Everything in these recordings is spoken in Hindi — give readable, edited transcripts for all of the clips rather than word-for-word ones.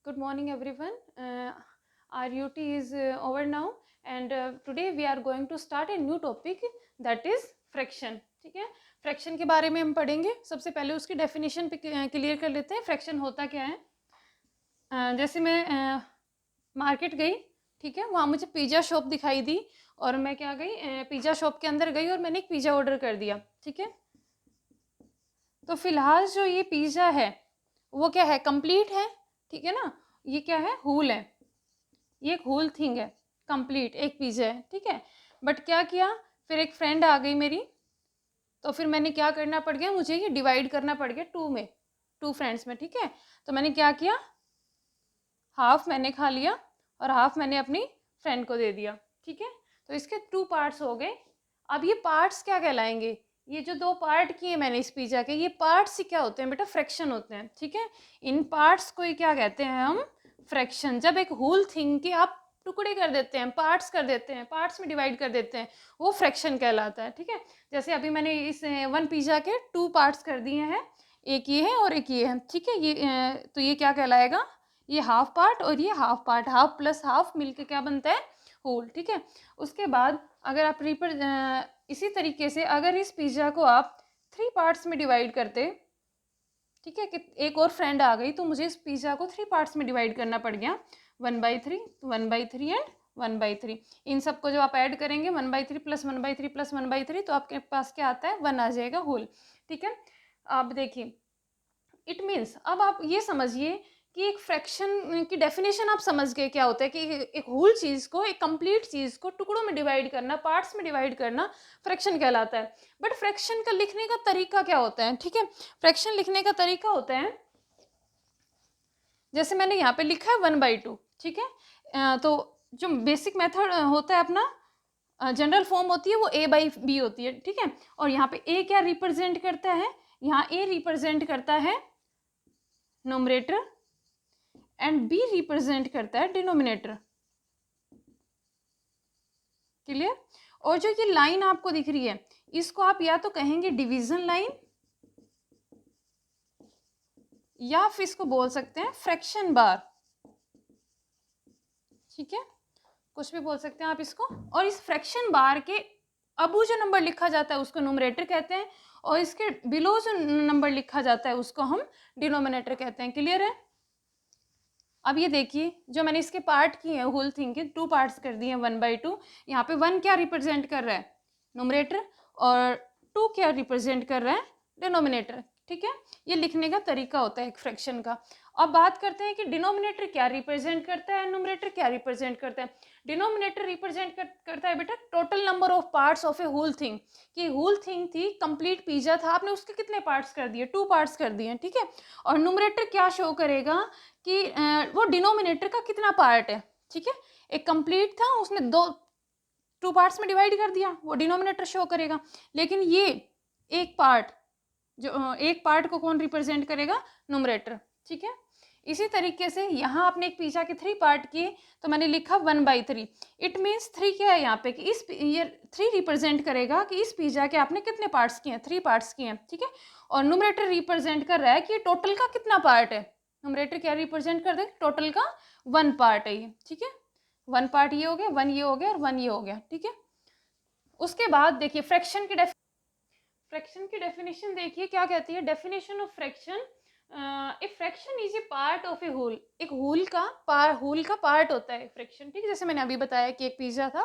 Good morning, everyone. Our UT is over now, and today we are going to start a new topic, that is fraction. ठीक है, फ्रैक्शन के बारे में हम पढ़ेंगे. सबसे पहले उसकी डेफिनेशन पे क्लियर कर लेते हैं. फ्रैक्शन होता क्या है. जैसे मैं मार्केट गई, ठीक है, वहाँ मुझे पिज़्ज़ा शॉप दिखाई दी और मैं क्या गई, पिज़्ज़ा शॉप के अंदर गई और मैंने एक पिज़्ज़ा ऑर्डर कर दिया. ठीक है, तो फिलहाल जो ये पिज़्ज़ा है वो क्या है, कंप्लीट है. ठीक है ना, ये क्या है, होल है. ये एक होल थिंग है, कंप्लीट एक पिज़्ज़ा है. ठीक है, बट क्या किया, फिर एक फ्रेंड आ गई मेरी, तो फिर मैंने क्या करना पड़ गया, मुझे ये डिवाइड करना पड़ गया टू फ्रेंड्स में. ठीक है, तो मैंने क्या किया, हाफ मैंने खा लिया और हाफ मैंने अपनी फ्रेंड को दे दिया. ठीक है, तो इसके 2 पार्ट्स हो गए. अब ये पार्ट्स क्या कहलाएंगे, ये जो 2 पार्ट किए मैंने इस पिज़्ज़ा के, ये पार्ट्स ही क्या होते हैं बेटा, फ्रैक्शन होते हैं. ठीक है, इन पार्ट्स को ही क्या कहते हैं हम, फ्रैक्शन. जब एक होल थिंग के आप टुकड़े कर देते हैं, पार्ट्स कर देते हैं, पार्ट्स में डिवाइड कर देते हैं, वो फ्रैक्शन कहलाता है. ठीक है, जैसे अभी मैंने इस 1 पिज़्ज़ा के 2 पार्ट्स कर दिए हैं, एक ये है और एक ये है. ठीक है, ये तो ये क्या कहलाएगा, ये हाफ पार्ट और ये half part, half plus half मिलके क्या बनता है, होल. ठीक है, उसके बाद अगर आप इसी तरीके से अगर इस पिज़्ज़ा को आप 3 पार्ट्स में डिवाइड करते, ठीक है, कि एक और फ्रेंड आ गई तो मुझे इस पिज़्ज़ा को 3 पार्ट्स में डिवाइड करना पड़ गया, 1/3, 1/3 एंड 1/3. इन सबको जब आप ऐड करेंगे 1/3 प्लस 1/3 प्लस 1/3, तो आपके पास क्या आता है, 1 आ जाएगा, होल. ठीक है, अब देखिए, इट मीन्स, अब आप ये समझिए कि एक फ्रैक्शन की डेफिनेशन आप समझ गए क्या होता है, कि एक होल चीज़ को, एक कंप्लीट चीज़ को टुकड़ों में डिवाइड करना, पार्ट्स में डिवाइड करना फ्रैक्शन कहलाता है. बट फ्रैक्शन का लिखने का तरीका क्या होता है. ठीक है, फ्रैक्शन लिखने का तरीका होता है, जैसे मैंने यहाँ पे लिखा है 1/2. ठीक है, तो जो बेसिक मेथड होता है अपना, जनरल फॉर्म होती है वो a/b होती है. ठीक है, और यहाँ पे a क्या रिप्रेजेंट करता है, यहाँ a रिप्रेजेंट करता है नोमरेटर एंड बी रिप्रेजेंट करता है डिनोमिनेटर. क्लियर. और जो ये लाइन आपको दिख रही है, इसको आप या तो कहेंगे डिवीजन लाइन, या फिर इसको बोल सकते हैं फ्रैक्शन बार. ठीक है, कुछ भी बोल सकते हैं आप इसको. और इस फ्रैक्शन बार के अबू जो नंबर लिखा जाता है उसको न्यूमरेटर कहते हैं, और इसके बिलो जो नंबर लिखा जाता है उसको हम डिनोमिनेटर कहते हैं. क्लियर है. अब ये देखिए, जो मैंने इसके पार्ट किए हैं, होल थिंग के 2 पार्ट्स कर दिए हैं 1/2. यहाँ पे 1 क्या रिप्रेजेंट कर रहा है, न्यूमरेटर, और 2 क्या रिप्रेजेंट कर रहा है, डिनोमिनेटर. ठीक है, ये लिखने का तरीका होता है एक फ्रैक्शन का. अब बात करते हैं कि डिनोमिनेटर क्या रिप्रेजेंट करता है, न्यूमरेटर क्या रिप्रेजेंट करता है. डिनोमिनेटर रिप्रेजेंट करता है बेटा total number of parts of a whole thing. कि होल थिंग थी, कंप्लीट पिज़्ज़ा था, आपने उसके कितने पार्ट्स कर दिए, 2 पार्ट्स कर दिए. ठीक है, और न्यूमरेटर क्या शो करेगा कि वो डिनोमिनेटर का कितना पार्ट है. ठीक है, एक कंप्लीट था, उसने 2 पार्ट्स में डिवाइड कर दिया, वो डिनोमिनेटर शो करेगा. लेकिन ये एक पार्ट, जो एक पार्ट को कौन रिप्रेजेंट करेगा, न्यूमरेटर. ठीक है, इसी तरीके से यहाँ आपने एक पिज़्ज़ा के 3 पार्ट किए, तो मैंने लिखा 1/3. इट मीन्स 3 क्या है यहाँ पे, कि ये 3 रिप्रेजेंट करेगा कि इस पिज़्ज़ा के आपने कितने पार्ट्स किए हैं, 3 पार्ट्स किए हैं. ठीक है, और न्यूमरेटर रिप्रेजेंट कर रहा है कि टोटल का कितना पार्ट है. न्यूमरेटर क्या रिप्रेजेंट कर दे, टोटल का 1 पार्ट है ये. ठीक है, 1 पार्ट ये हो गया, 1 ये हो गया और 1 ये हो गया. ठीक है, उसके बाद देखिए फ्रैक्शन की डेफिनेशन देखिए क्या कहती है. Definition of fraction, a fraction is a part of a whole. एक होल का पार्ट होता है फ्रैक्शन. ठीक है, जैसे मैंने अभी बताया कि एक पिज़्ज़ा था,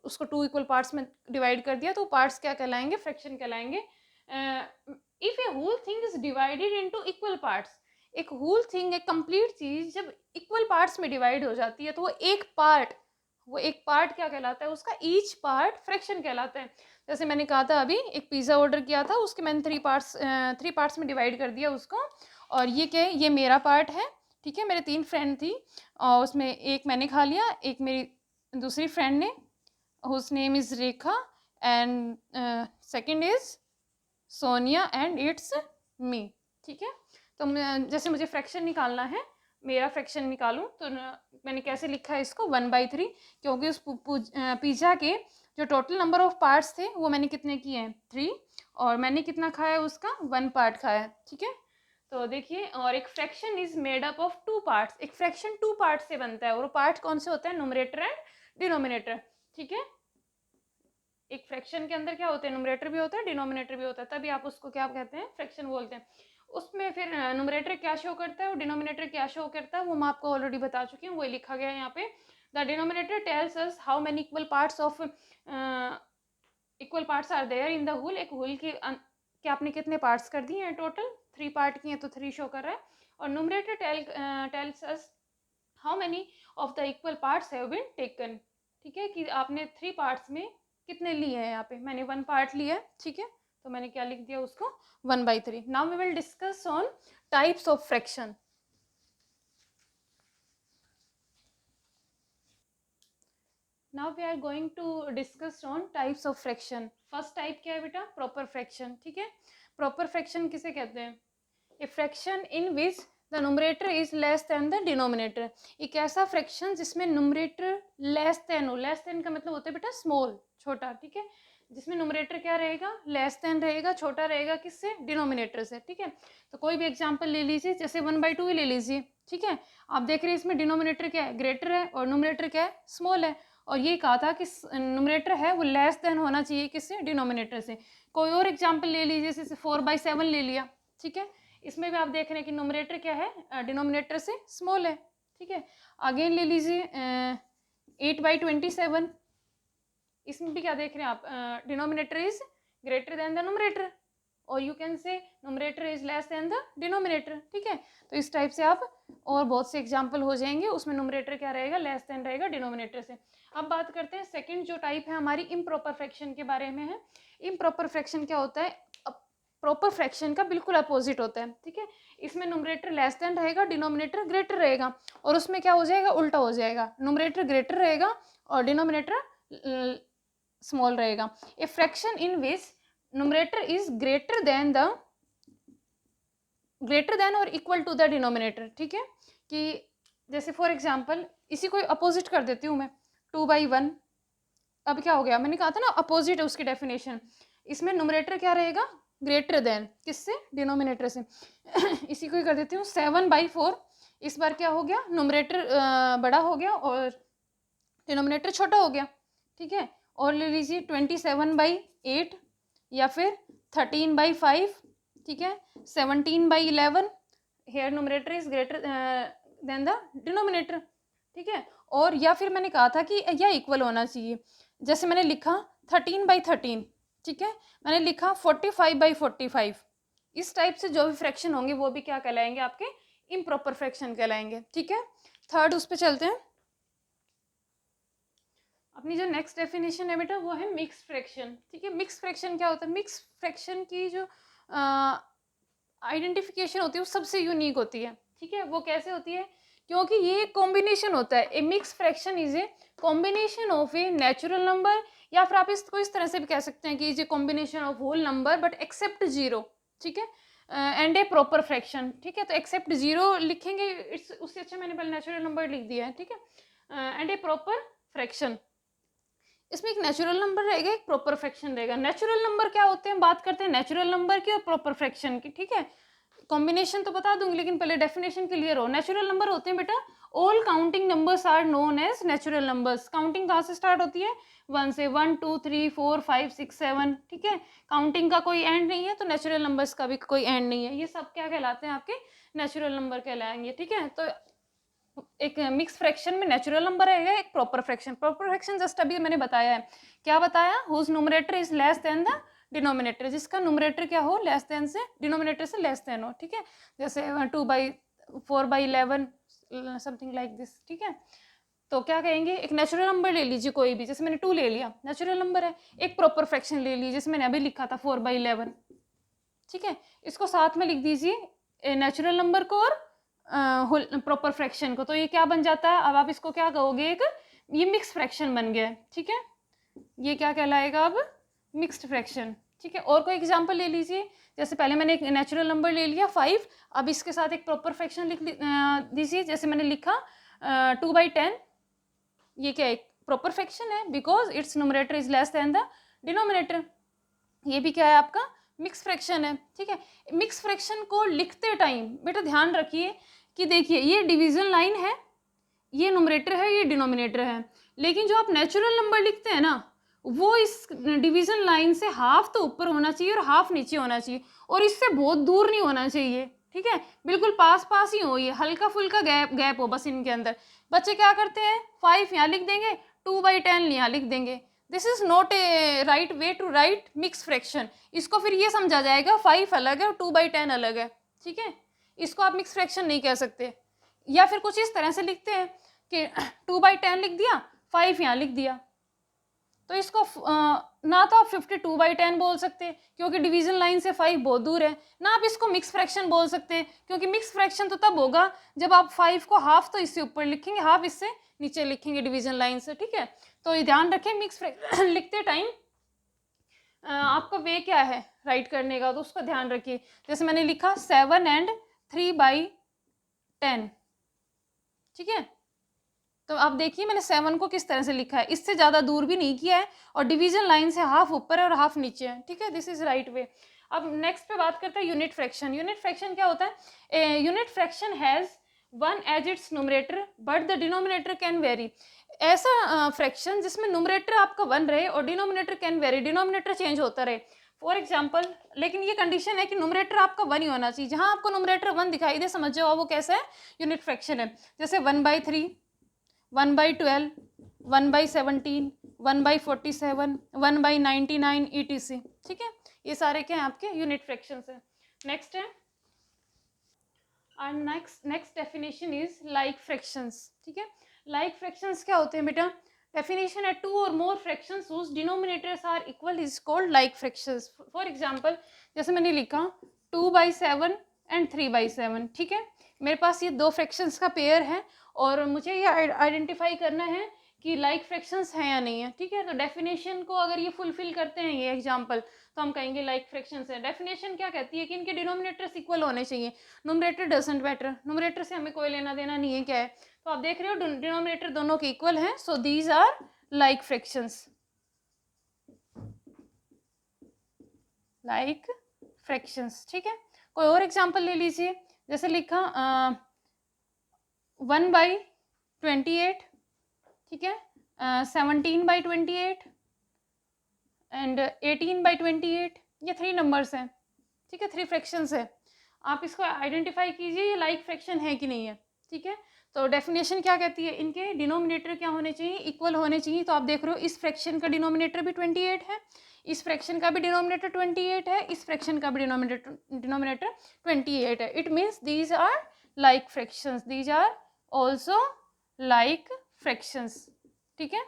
उसको 2 इक्वल पार्ट्स में डिवाइड कर दिया, तो पार्ट्स क्या कहलाएंगे, फ्रैक्शन कहलाएंगे. If a whole thing is divided into equal parts, एक होल थिंग, एक कंप्लीट चीज जब इक्वल पार्ट्स में डिवाइड हो जाती है, तो वो एक पार्ट क्या कहलाता है, उसका ईच पार्ट फ्रैक्शन कहलाता है. जैसे मैंने कहा था अभी, एक पिज़्ज़ा ऑर्डर किया था, उसके मैंने 3 पार्ट्स में डिवाइड कर दिया उसको, और ये क्या है, ये मेरा पार्ट है. ठीक है, मेरे 3 फ्रेंड थी, और उसमें एक मैंने खा लिया, एक मेरी दूसरी फ्रेंड ने, whose name is Rekha, and second is Sonia, and it's me. ठीक है, तो जैसे मुझे फ्रैक्शन निकालना है, मेरा फ्रैक्शन निकालूं, तो मैंने कैसे लिखा है इसको, 1/3, क्योंकि उस पिज़्ज़ा के जो टोटल नंबर ऑफ पार्ट्स थे वो मैंने कितने किए हैं, 3, और मैंने कितना खाया उसका, 1 पार्ट खाया. ठीक है, तो देखिए, और एक fraction is made up of two parts, एक फ्रैक्शन टू पार्ट से बनता है और वो पार्ट कौन से होते हैं, न्यूमरेटर एंड डिनोमिनेटर। ठीक है, एक फ्रैक्शन के अंदर क्या होते हैं, न्यूमरेटर भी होता है डिनोमिनेटर भी होता है, तभी आप उसको क्या कहते हैं, फ्रैक्शन बोलते हैं। उसमें फिर न्यूमरेटर क्या शो करता है और डिनोमिनेटर क्या शो करता है वो मैं आपको ऑलरेडी बता चुकी हूँ, वही लिखा गया है यहाँ पे। The denominator tells us how many equal parts of equal parts are there in the whole, एक होल की कि आपने कितने पार्ट्स कर दिए हैं, टोटल 3 पार्ट किए तो 3 शो कर रहा है। और numerator tells us how many of the equal parts have been taken, ठीक है, कि आपने 3 पार्ट्स में कितने लिए हैं, यहाँ पे मैंने 1 पार्ट लिया है। ठीक है, तो मैंने क्या लिख दिया उसको, 1/3। Now we will discuss on types of fraction. Now we are going to discuss on types of fraction. First type क्या है बेटा, प्रॉपर फ्रैक्शन। ठीक है, प्रॉपर फ्रैक्शन किसे कहते हैं, a fraction in which the numerator is less than the denominator, एक ऐसा फ्रैक्शन जिसमें न्यूमरेटर लेस देन हो, लेस देन का मतलब होता है बेटा स्मॉल, छोटा। ठीक है, जिसमें न्यूमरेटर क्या रहेगा, लेस देन रहेगा, छोटा रहेगा किससे, डिनोमिनेटर से। ठीक है, तो कोई भी एग्जांपल ले लीजिए, जैसे 1/2 ही ले लीजिए। ठीक है, आप देख रहे हैं इसमें डिनोमिनेटर क्या है, ग्रेटर है, और न्यूमरेटर क्या है, स्मॉल है। और ये कहा था कि न्यूमरेटर है वो लेस देन होना चाहिए किससे, डिनोमिनेटर से। कोई और एग्जांपल ले लीजिए, जैसे 4/7 ले लिया। ठीक है, इसमें भी आप देख रहे हैं कि न्यूमरेटर क्या है, डिनोमिनेटर से स्मॉल है। ठीक है, अगेन ले लीजिए 8/27, इसमें भी क्या देख रहे हैं आप, denominator is greater than the numerator, और you can say numerator is less than the denominator. ठीक है, तो इस टाइप से आप और बहुत से एग्जाम्पल हो जाएंगे, उसमें न्यूमरेटर क्या रहेगा, लेस देन रहेगा डिनोमिनेटर से। अब बात करते हैं सेकंड जो टाइप है हमारी इम्प्रॉपर फ्रैक्शन के बारे में है। इम्प्रॉपर फ्रैक्शन क्या होता है, प्रॉपर फ्रैक्शन का बिल्कुल अपोजिट होता है। ठीक है, इसमें न्यूमरेटर लेस देन रहेगा, डिनोमिनेटर ग्रेटर रहेगा, और उसमें क्या हो जाएगा, उल्टा हो जाएगा, न्यूमरेटर ग्रेटर रहेगा और डिनोमिनेटर स्मॉल रहेगा। A fraction in which numerator is greater then और इक्वल टू द डिनोमिनेटर। ठीक है, कि जैसे फॉर एग्जांपल इसी को अपोजिट कर देती हूँ मैं, 2/1। अब क्या हो गया, मैंने कहा था ना अपोजिट है उसकी डेफिनेशन, इसमें न्यूमरेटर क्या रहेगा, ग्रेटर देन किससे, डिनोमिनेटर से। इसी को ही कर देती हूँ 7/4, इस बार क्या हो गया, न्यूमरेटर बड़ा हो गया और डिनोमिनेटर छोटा हो गया। ठीक है, और ले लीजिए 27/8 या फिर 13/5। ठीक है, 17/11, here numerator is greater than the denominator. ठीक है, और या फिर मैंने कहा था कि यह इक्वल होना चाहिए, जैसे मैंने लिखा 13/13। ठीक है, मैंने लिखा 45/45। इस टाइप से जो भी फ्रैक्शन होंगे वो भी क्या कहलाएंगे, आपके इम्प्रॉपर फ्रैक्शन कहलाएंगे। ठीक है, थर्ड उस पर चलते हैं। अपनी जो नेक्स्ट डेफिनेशन है बेटा वो है मिक्स फ्रैक्शन। ठीक है, मिक्स फ्रैक्शन क्या होता है, मिक्स फ्रैक्शन की जो आइडेंटिफिकेशन होती है वो सबसे यूनिक होती है। ठीक है, वो कैसे होती है, क्योंकि ये कॉम्बिनेशन होता है, a mix fraction is a combination of a natural number, या फिर आप इसको इस तरह से भी कह सकते हैं कि is a combination of whole number but except zero. ठीक है, एंड ए प्रॉपर फ्रैक्शन। ठीक है, तो एक्सेप्ट जीरो लिखेंगे, इट्स उससे अच्छा मैंने पहले नेचुरल नंबर लिख दिया है। ठीक है, एंड ए प्रॉपर फ्रैक्शन, इसमें एक नेचुरल नंबर रहेगा, एक प्रॉपर फ्रैक्शन रहेगा। नेचुरल नंबर क्या होते हैं, बात करते हैं नेचुरल नंबर की और प्रॉपर फ्रैक्शन की। ठीक है, कॉम्बिनेशन तो बता दूंगी लेकिन पहले डेफिनेशन क्लियर हो। नेचुरल नंबर होते हैं बेटा, all counting numbers are known as natural numbers. Counting कहाँ से स्टार्ट होती है, 1 से, 1 2 3 4 5 6 7। ठीक है, काउंटिंग का कोई एंड नहीं है, तो नेचुरल नंबर्स का भी कोई एंड नहीं है, ये सब क्या कहलाते हैं, आपके नेचुरल नंबर कहलाएंगे। ठीक है, तो एक मिक्स फ्रैक्शन में नेचुरल नंबर रहेगा, एक proper fraction. Proper fraction just अभी मैंने बताया है, क्या बताया, whose numerator is less than the denominator, जिसका न्यूमरेटर क्या हो, लेस देन से, डिनोमिनेटर से लेस देन हो। ठीक है, जैसे 2/4/11 समथिंग लाइक दिस। ठीक है, तो क्या कहेंगे, एक नेचुरल नंबर ले लीजिए कोई भी, जैसे मैंने 2 ले लिया, नेचुरल नंबर है। एक प्रॉपर फ्रैक्शन ले लीजिए, जैसे मैंने अभी लिखा था 4/11। ठीक है, इसको साथ में लिख दीजिए, नेचुरल नंबर को और प्रॉपर फ्रैक्शन को, तो ये क्या बन जाता है, अब आप इसको क्या कहोगे, एक ये मिक्स फ्रैक्शन बन गया है। ठीक है, ये क्या कहलाएगा अब, मिक्स्ड फ्रैक्शन। ठीक है, और कोई एग्जांपल ले लीजिए, जैसे पहले मैंने एक नेचुरल नंबर ले लिया 5, अब इसके साथ एक प्रॉपर फ्रैक्शन लिख दीजिए, जैसे मैंने लिखा 2/10। ये क्या एक प्रॉपर फ्रैक्शन है, because it's numerator is less than the denominator. ये भी क्या है आपका मिक्स फ्रैक्शन है, ठीक है। मिक्स फ्रैक्शन को लिखते टाइम बेटा ध्यान रखिए कि देखिए ये डिवीजन लाइन है, ये नुमरेटर है, ये डिनोमिनेटर है, लेकिन जो आप नेचुरल नंबर लिखते हैं ना वो इस डिवीजन लाइन से हाफ तो ऊपर होना चाहिए और हाफ नीचे होना चाहिए, और इससे बहुत दूर नहीं होना चाहिए, ठीक है, बिल्कुल पास पास ही हो, ये हल्का फुल्का गैप हो बस इनके अंदर। बच्चे क्या करते हैं 5 यहाँ लिख देंगे, 2/10 यहाँ लिख देंगे। This is not a right way to write mix fraction. इसको फिर ये समझा जाएगा 5 अलग है और 2/10 अलग है, ठीक है, इसको आप मिक्स फ्रैक्शन नहीं कह सकते। या फिर कुछ इस तरह से लिखते हैं कि 2/10 लिख दिया, 5 यहाँ लिख दिया, तो इसको ना तो आप 52/10 बोल सकते क्योंकि डिवीजन लाइन से 5 बहुत दूर है, ना आप इसको मिक्स फ्रैक्शन बोल सकते क्योंकि मिक्स फ्रैक्शन तो तब होगा जब आप 5 को हाफ तो इससे ऊपर लिखेंगे, हाफ इससे नीचे लिखेंगे डिवीजन लाइन से, ठीक है। तो ये ध्यान रखें मिक्स फ्रैक्शन लिखते टाइम आपका वे क्या है राइट करने का, तो उसका ध्यान रखिए। जैसे मैंने लिखा 7 and 3/10, ठीक है, तो आप देखिए मैंने 7 को किस तरह से लिखा है, इससे ज़्यादा दूर भी नहीं किया है और डिवीजन लाइन से हाफ ऊपर है और हाफ नीचे है, ठीक है, दिस इज राइट वे। अब नेक्स्ट पे बात करते हैं यूनिट फ्रैक्शन। यूनिट फ्रैक्शन क्या होता है? Unit fraction has 1 as its numerator but the denominator can vary. ऐसा फ्रैक्शन जिसमें न्यूमरेटर आपका 1 रहे और denominator can vary, denominator change होता रहे। फॉर एग्जाम्पल, लेकिन ये कंडीशन है कि न्यूमरेटर आपका 1 ही होना चाहिए। जहाँ आपको न्यूमरेटर 1 दिखाई दे समझ जाओ वो कैसा है, यूनिट फ्रैक्शन है। जैसे 1/3, 1/12, 1/17, 1/47, 1/99 ETC, ठीक है, ये सारे क्या हैं आपके यूनिट फ्रैक्शंस हैं। नेक्स्ट है और next definition is like fractions, ठीक है। लाइक फ्रैक्शंस क्या होते हैं बेटा? डेफिनेशन है 2 और more fractions whose denominators are equal is called like fractions. For example जैसे मैंने लिखा 2/7 एंड 3/7, ठीक है, मेरे पास ये 2 फ्रैक्शंस का पेयर है और मुझे ये आइडेंटिफाई करना है कि लाइक फ्रैक्शंस हैं या नहीं है, ठीक है। तो डेफिनेशन को अगर ये फुलफिल करते हैं ये एग्जांपल तो हम कहेंगे लाइक फ्रैक्शंस है। डेफिनेशन क्या कहती है कि इनके डिनोमिनेटर्स इक्वल होने चाहिए, न्यूमरेटर डजंट मैटर, न्यूमरेटर से हमें कोई लेना देना नहीं है क्या है। तो आप देख रहे हो डिनोमिनेटर दोनों के इक्वल हैं, so these are like fractions, like fractions, ठीक है। कोई और एग्जांपल ले लीजिए, जैसे लिखा 1/28, ठीक है, 17/28 एंड 18/28, ये 3 नंबर्स हैं, ठीक है, 3 फ्रैक्शंस है। आप इसको आइडेंटिफाई कीजिए ये लाइक फ्रैक्शन है कि नहीं है, ठीक है। तो डेफिनेशन क्या कहती है, इनके डिनोमिनेटर क्या होने चाहिए, इक्वल होने चाहिए। तो आप देख रहे हो इस फ्रैक्शन का डिनोमिनेटर भी 28 है, इस फ्रैक्शन का भी डिनोमिनेटर 28 है, इस फ्रैक्शन का भी डिनोमिनेटर 28 है। It means these are like fractions, these are also like fractions, ठीक है,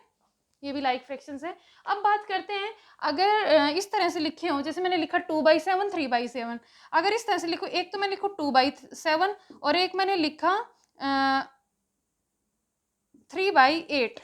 ये भी लाइक फ्रैक्शंस है। अब बात करते हैं अगर इस तरह से लिखे हो, जैसे मैंने लिखा 2/7, 3/7, अगर इस तरह से लिखो, एक तो मैं लिखूँ 2/7 और एक मैंने लिखा 3/8,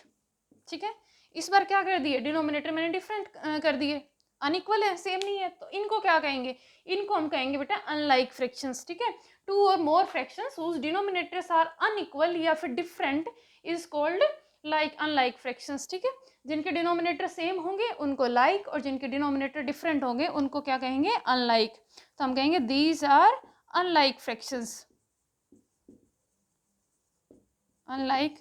ठीक है, इस बार क्या कर दिए, डिनोमिनेटर मैंने डिफरेंट कर दिए, अनइक्वल है, सेम नहीं है, तो इनको क्या कहेंगे, इनको हम कहेंगे बेटा अनलाइक फ्रैक्शंस, ठीक है। 2 और more fractions whose denominators are unequal या फिर different is called like unlike fractions, ठीक है। जिनके डिनोमिनेटर सेम होंगे उनको लाइक और जिनके डिनोमिनेटर डिफरेंट होंगे उनको क्या कहेंगे, अनलाइक। तो हम कहेंगे these are unlike fractions, unlike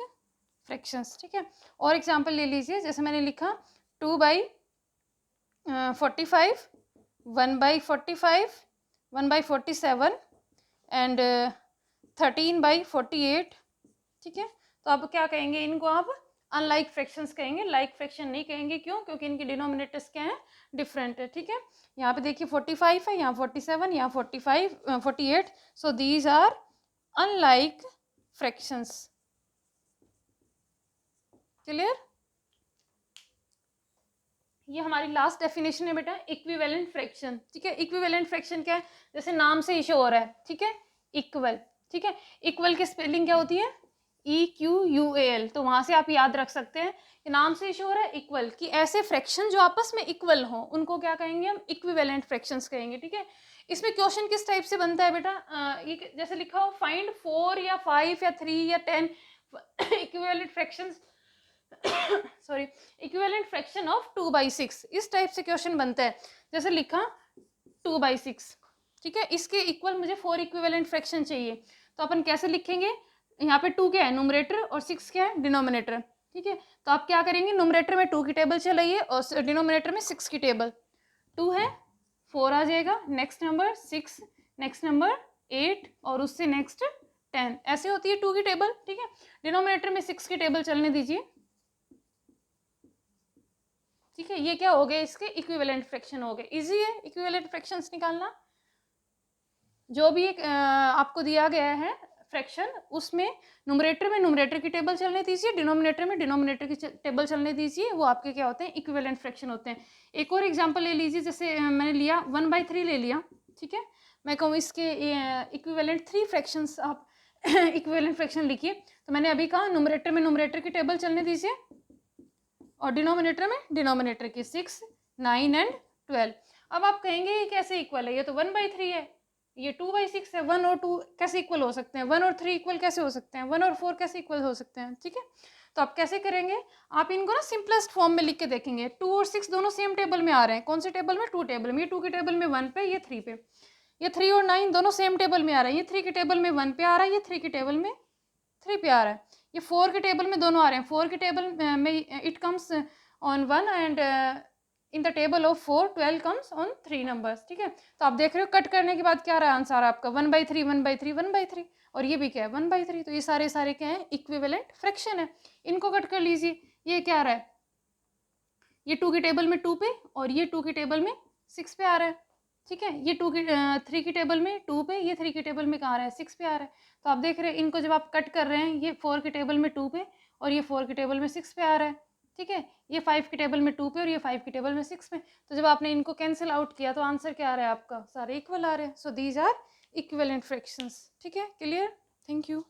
fractions, ठीक है। और एग्जांपल ले लीजिए, जैसे मैंने लिखा 2/45, 1/45, 1/47 एंड 13/48, ठीक है। तो अब क्या कहेंगे, इनको आप अनलाइक फ्रैक्शंस कहेंगे, लाइक फ्रैक्शन नहीं कहेंगे। क्यों? क्योंकि इनके डिनोमिनेटर्स क्या हैं, डिफरेंट है, ठीक है। यहाँ पे देखिए 45 है, यहाँ 47, यहाँ 48, so these are unlike fractions. Clear? ये हमारी लास्ट डेफिनेशन है बेटा, इक्विवेलेंट फ्रैक्शन, ठीक है। इक्विवेलेंट फ्रैक्शन क्या है, जैसे नाम से ही शो हो रहा है, ठीक है, इक्वल, ठीक है। इक्वल की स्पेलिंग क्या होती है, EQUAL, तो वहां से आप याद रख सकते हैं कि नाम से शो हो रहा है इक्वल, कि ऐसे फ्रैक्शन जो आपस में इक्वल हो उनको क्या कहेंगे, हम इक्विवेलेंट फ्रैक्शंस कहेंगे, ठीक है। इसमें क्वेश्चन किस टाइप से बनता है बेटा, ये जैसे लिखा हो फाइंड 4 या 5 या 3 या 10 equivalent fractions sorry, equivalent fraction of 2/6, इस टाइप से क्वेश्चन बनता है। जैसे लिखा 2/6, ठीक है। इसके इक्वल मुझे 4 इक्विवेलेंट फ्रैक्शन चाहिए, तो अपन कैसे लिखेंगे, यहाँ पे 2 क्या है न्यूमरेटर और 6 क्या है डिनोमिनेटर, ठीक है। तो आप क्या करेंगे, न्यूमरेटर में 2 की टेबल चलाइए और डिनोमिनेटर में 6 की टेबल। 2 है 4 आ जाएगा, नेक्स्ट नंबर 6, नेक्स्ट नंबर 8 और उससे नेक्स्ट 10, ऐसे होती है 2 की टेबल, ठीक है। डिनोमिनेटर में 6 की टेबल चलने दीजिए, ठीक है। ये क्या हो गया, इसके इक्विवेलेंट फ्रैक्शन हो गए। इजी है इक्विवेलेंट फ्रैक्शंस निकालना। जो भी एक आपको दिया गया है फ्रैक्शन, उसमें न्यूमरेटर में न्यूमरेटर की टेबल चलने दीजिए, डिनोमिनेटर में डिनोमिनेटर की टेबल चलने दीजिए, वो आपके क्या होते हैं, इक्विवेलेंट फ्रैक्शन होते हैं। एक और एग्जांपल ले लीजिए, जैसे मैंने लिया 1/3 ले लिया, ठीक है। मैं कहूँ इसके इक्विवेलेंट 3 फ्रैक्शंस आप इक्विवेलेंट फ्रैक्शन लिखिए। तो मैंने अभी कहा न्यूमरेटर में न्यूमरेटर की टेबल चलने दीजिए और डिनोमिनेटर में डिनोमिनेटर की 6, 9 एंड 12। अब आप कहेंगे ये कैसे इक्वल है, ये तो 1/3 है, ये 2/6 है। 1 और 2 कैसे इक्वल हो सकते हैं, 1 और 3 इक्वल कैसे हो सकते हैं, 1 और 4 कैसे इक्वल हो सकते हैं, ठीक है। तो आप कैसे करेंगे, आप इनको ना सिंपलेस्ट फॉर्म में लिख के देखेंगे। 2 और 6 दोनों सेम टेबल में आ रहे हैं, कौन से टेबल में, 2 टेबल में। ये 2 की टेबल में 1 पे, ये 3 पे। ये 3 और 9 दोनों सेम टेबल में आ रहे हैं, ये 3 की टेबल में 1 पे आ रहा है, ये 3 की टेबल में 3 पे आ रहा है। ये 4 के टेबल में दोनों आ रहे हैं, 4 की टेबल में it comes on 1 and in the table of 4 12 comes on 3 numbers, ठीक है। तो आप देख रहे हो कट करने के बाद क्या रहा आंसर आपका, 1/3 1/3 1/3, और ये भी क्या है 1/3। तो ये सारे क्या है, इक्विवेलेंट फ्रैक्शन है। इनको कट कर लीजिए, ये क्या आ रहा है, ये 2 की टेबल में 2 पे और ये 2 की टेबल में 6 पे आ रहा है, ठीक है। ये 3 की टेबल में 2 पे, ये 3 की टेबल में कहाँ आ रहा है, 6 पे आ रहा है। तो आप देख रहे हैं इनको जब आप कट कर रहे हैं, ये 4 की टेबल में 2 पे और ये 4 की टेबल में 6 पे आ रहा है, ठीक है। ये 5 की टेबल में 2 पे और ये 5 की टेबल में 6 पे। तो जब आपने इनको कैंसिल आउट किया तो आंसर क्या आ रहा है आपका, सारे इक्वल आ रहे हैं। So these are equivalent fractions, ठीक है। Clear, thank you.